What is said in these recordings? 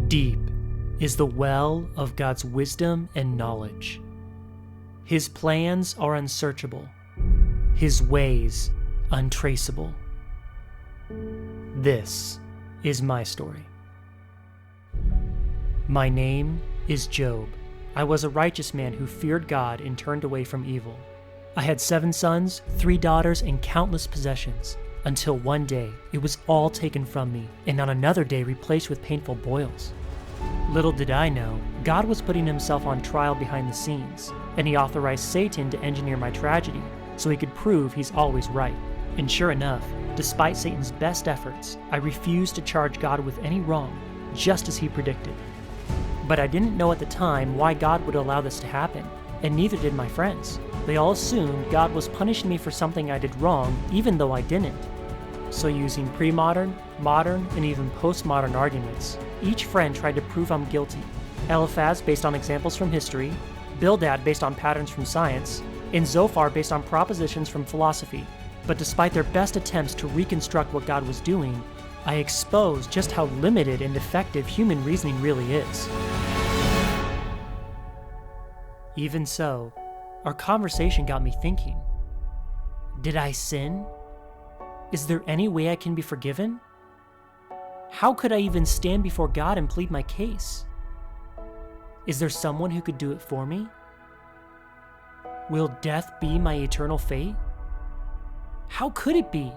Deep is the well of God's wisdom and knowledge. His plans are unsearchable, His ways untraceable. This is my story. My name is Job. I was a righteous man who feared God and turned away from evil. I had 7 sons, 3 daughters, and countless possessions, until one day it was all taken from me, and on another day replaced with painful boils. Little did I know, God was putting himself on trial behind the scenes, and he authorized Satan to engineer my tragedy, so he could prove he's always right. And sure enough, despite Satan's best efforts, I refused to charge God with any wrong, just as he predicted. But I didn't know at the time why God would allow this to happen, and neither did my friends. They all assumed God was punishing me for something I did wrong, even though I didn't. So using pre-modern, modern, and even postmodern arguments, each friend tried to prove I'm guilty. Eliphaz based on examples from history, Bildad based on patterns from science, and Zophar based on propositions from philosophy. But despite their best attempts to reconstruct what God was doing, I exposed just how limited and defective human reasoning really is. Even so, our conversation got me thinking. Did I sin? Is there any way I can be forgiven? How could I even stand before God and plead my case? Is there someone who could do it for me? Will death be my eternal fate? How could it be?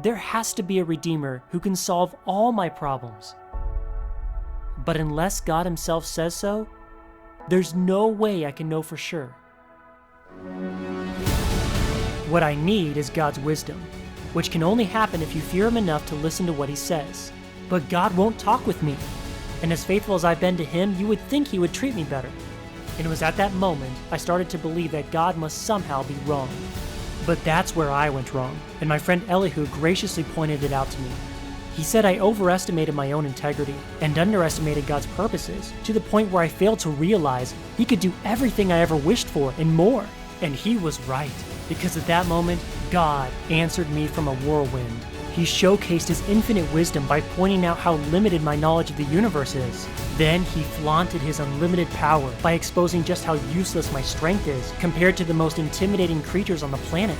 There has to be a Redeemer who can solve all my problems. But unless God himself says so, there's no way I can know for sure. What I need is God's wisdom, which can only happen if you fear him enough to listen to what he says. But God won't talk with me, and as faithful as I've been to him, you would think he would treat me better. And it was at that moment I started to believe that God must somehow be wrong. But that's where I went wrong, and my friend Elihu graciously pointed it out to me. He said I overestimated my own integrity and underestimated God's purposes, to the point where I failed to realize he could do everything I ever wished for and more. And he was right, because at that moment, God answered me from a whirlwind. He showcased his infinite wisdom by pointing out how limited my knowledge of the universe is. Then he flaunted his unlimited power by exposing just how useless my strength is compared to the most intimidating creatures on the planet.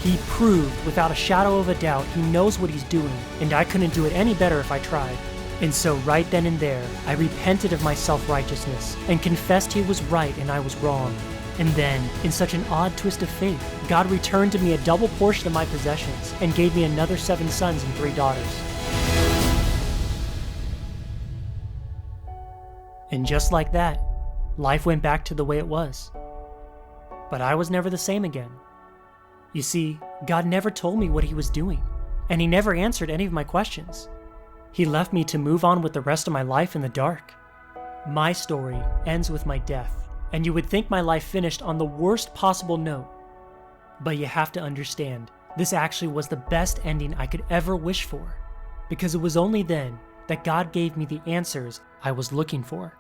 He proved without a shadow of a doubt he knows what he's doing, and I couldn't do it any better if I tried. And so right then and there, I repented of my self-righteousness and confessed he was right and I was wrong. And then, in such an odd twist of fate, God returned to me a double portion of my possessions and gave me another 7 sons and 3 daughters. And just like that, life went back to the way it was. But I was never the same again. You see, God never told me what he was doing, and he never answered any of my questions. He left me to move on with the rest of my life in the dark. My story ends with my death. And you would think my life finished on the worst possible note. But you have to understand, this actually was the best ending I could ever wish for, because it was only then that God gave me the answers I was looking for.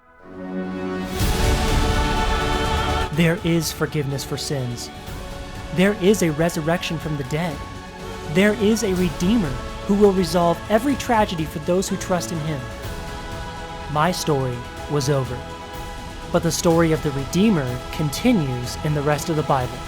There is forgiveness for sins. There is a resurrection from the dead. There is a Redeemer who will resolve every tragedy for those who trust in him. My story was over. But the story of the Redeemer continues in the rest of the Bible.